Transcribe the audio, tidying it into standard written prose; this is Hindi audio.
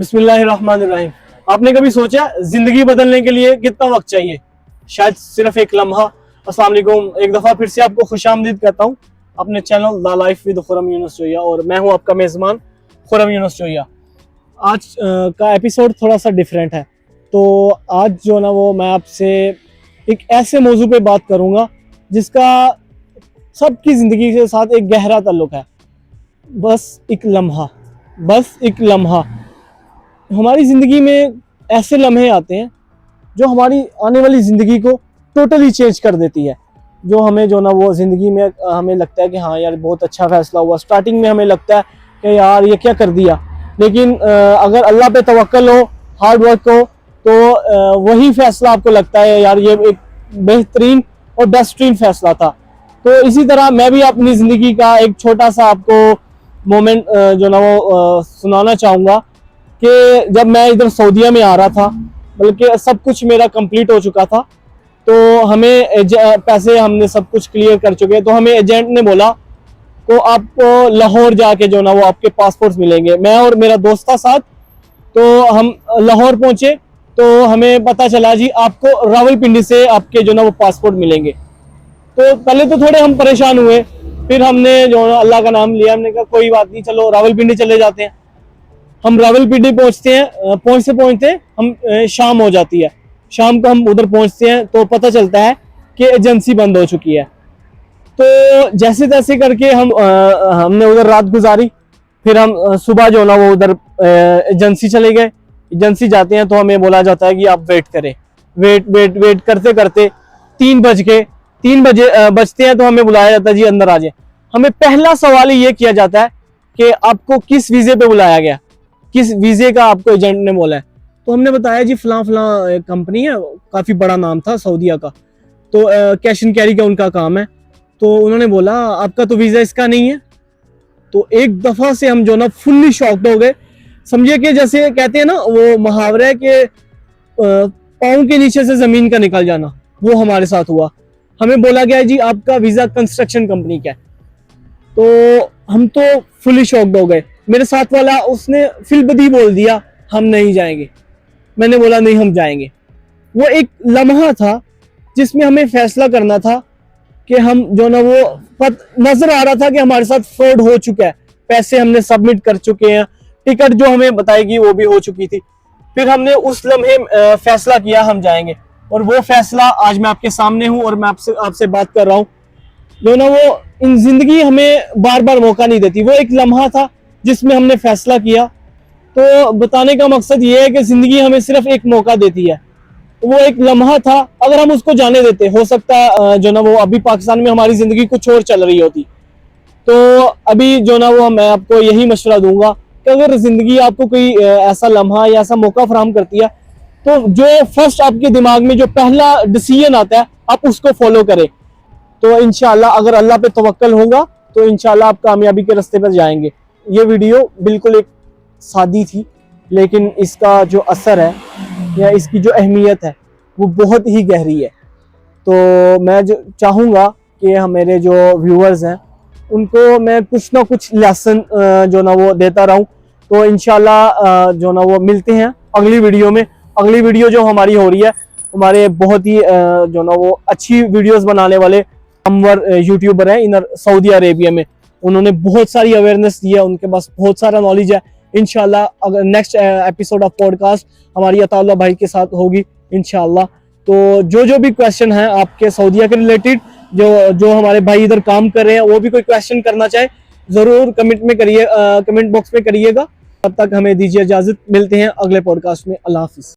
बिस्मिल्लाहिर्रहमानिर्रहीम। आपने कभी सोचा जिंदगी बदलने के लिए कितना वक्त चाहिए? शायद सिर्फ एक लम्हा। अस्सलाम वालेकुम, एक दफ़ा फिर से आपको खुशामदीद कहता हूँ अपने channel the life with Khurram Yunus Zoya, और मैं हूँ आपका मेज़बान खुरम यूनुस जोया। आज का एपिसोड थोड़ा सा डिफरेंट है। तो आज जो ना वो मैं आपसे एक ऐसे मौजू पे बात करूँगा जिसका सबकी ज़िंदगी के साथ एक गहरा ताल्लुक़ है। बस एक लम्हा, बस एक लम्हा। हमारी ज़िंदगी में ऐसे लम्हे आते हैं जो हमारी आने वाली ज़िंदगी को टोटली चेंज कर देती है। जो हमें जो ना वो ज़िंदगी में हमें लगता है कि हाँ यार बहुत अच्छा फ़ैसला हुआ। स्टार्टिंग में हमें लगता है कि यार ये क्या कर दिया, लेकिन अगर अल्लाह पे तवक्कल हो, हार्ड वर्क हो, तो वही फ़ैसला आपको लगता है यार ये एक बेहतरीन और बेस्टरीन फ़ैसला था। तो इसी तरह मैं भी अपनी ज़िंदगी का एक छोटा सा आपको मोमेंट जो ना वो सुनाना चाहूँगा कि जब मैं इधर सऊदीया में आ रहा था, बल्कि सब कुछ मेरा कंप्लीट हो चुका था, तो हमें पैसे हमने सब कुछ क्लियर कर चुके, तो हमें एजेंट ने बोला तो आपको लाहौर जाके जो ना वो आपके पासपोर्ट मिलेंगे। मैं और मेरा दोस्त था साथ, तो हम लाहौर पहुंचे तो हमें पता चला जी आपको रावलपिंडी से आपके जो ना वो पासपोर्ट मिलेंगे। तो पहले तो थोड़े हम परेशान हुए, फिर हमने जो अल्लाह का नाम लिया, हमने कहा कोई बात नहीं, चलो रावलपिंडी चले जाते हैं। हम रावलपिंडी पहुंचते हैं, पहुंचते हम शाम हो जाती है। शाम को हम उधर पहुंचते हैं तो पता चलता है कि एजेंसी बंद हो चुकी है। तो जैसे तैसे करके हमने उधर रात गुजारी। फिर हम सुबह जो ना वो उधर एजेंसी चले गए। एजेंसी जाते हैं तो हमें बोला जाता है कि आप वेट करें। वेट करते करते 3 बजे बजते हैं तो हमें बुलाया जाता है जी अंदर आ जाए। हमें पहला सवाल ये किया जाता है कि आपको किस वीज़े पे बुलाया गया, किस वीज़े का आपको एजेंट ने बोला है। तो हमने बताया जी फलां कंपनी है, काफ़ी बड़ा नाम था सऊदीया का, तो कैश एंड कैरी का उनका काम है। तो उन्होंने बोला आपका तो वीज़ा इसका नहीं है। तो एक दफ़ा से हम जो ना फुल्ली शॉक्ड हो गए। समझिए कि जैसे कहते हैं ना वो मुहावरा है कि पाँव के नीचे से ज़मीन का निकल जाना, वो हमारे साथ हुआ। हमें बोला गया जी आपका वीज़ा कंस्ट्रक्शन कंपनी का है। तो हम तो फुली शॉक्ड हो गए। मेरे साथ वाला उसने फिलबदी बोल दिया हम नहीं जाएंगे। मैंने बोला नहीं हम जाएंगे। वो एक लम्हा था जिसमें हमें फैसला करना था कि हम जो ना वो नजर आ रहा था कि हमारे साथ फ्रॉड हो चुका है। पैसे हमने सबमिट कर चुके हैं, टिकट जो हमें बताएगी वो भी हो चुकी थी। फिर हमने उस लम्हे फैसला किया हम जाएंगे, और वो फैसला आज मैं आपके सामने हूँ और मैं आपसे बात कर रहा हूँ। जो ना वो इन जिंदगी हमें बार बार मौका नहीं देती। वो एक लम्हा था जिसमें हमने फैसला किया। तो बताने का मकसद ये है कि जिंदगी हमें सिर्फ एक मौका देती है। वो एक लम्हा था, अगर हम उसको जाने देते, हो सकता है जो ना वो अभी पाकिस्तान में हमारी जिंदगी कुछ और चल रही होती। तो अभी जो ना वो मैं आपको यही मशवरा दूंगा कि अगर जिंदगी आपको कोई ऐसा लम्हा या ऐसा मौका फराहम करती है, तो जो फर्स्ट आपके दिमाग में जो पहला डिसीजन आता है आप उसको फॉलो करें। तो इंशाल्लाह अगर अल्लाह पे तवक्कल होगा तो इंशाल्लाह आप कामयाबी के रास्ते पर जाएंगे। ये वीडियो बिल्कुल एक सादी थी, लेकिन इसका जो असर है या इसकी जो अहमियत है वो बहुत ही गहरी है। तो मैं जो चाहूँगा कि मेरे जो व्यूअर्स हैं उनको मैं कुछ ना कुछ लेसन जो ना वो देता रहूँ। तो इंशाल्लाह जो ना वो मिलते हैं अगली वीडियो में। अगली वीडियो जो हमारी हो रही है, हमारे बहुत ही जो ना वो अच्छी वीडियोस बनाने वाले नामवर यूट्यूबर हैं इधर सऊदी अरेबिया में। उन्होंने बहुत सारी अवेयरनेस दी है, उनके पास बहुत सारा नॉलेज है। इंशाल्लाह अगर नेक्स्ट एपिसोड ऑफ पॉडकास्ट हमारी अताउल्लाह भाई के साथ होगी इंशाल्लाह। तो जो भी क्वेश्चन है आपके सऊदीया के रिलेटेड, जो हमारे भाई इधर काम कर रहे हैं, वो भी कोई क्वेश्चन करना चाहे ज़रूर कमेंट बॉक्स में करिएगा। तब तक हमें दीजिए इजाज़त, मिलते हैं अगले पॉडकास्ट में। अल्लाह हाफिज़।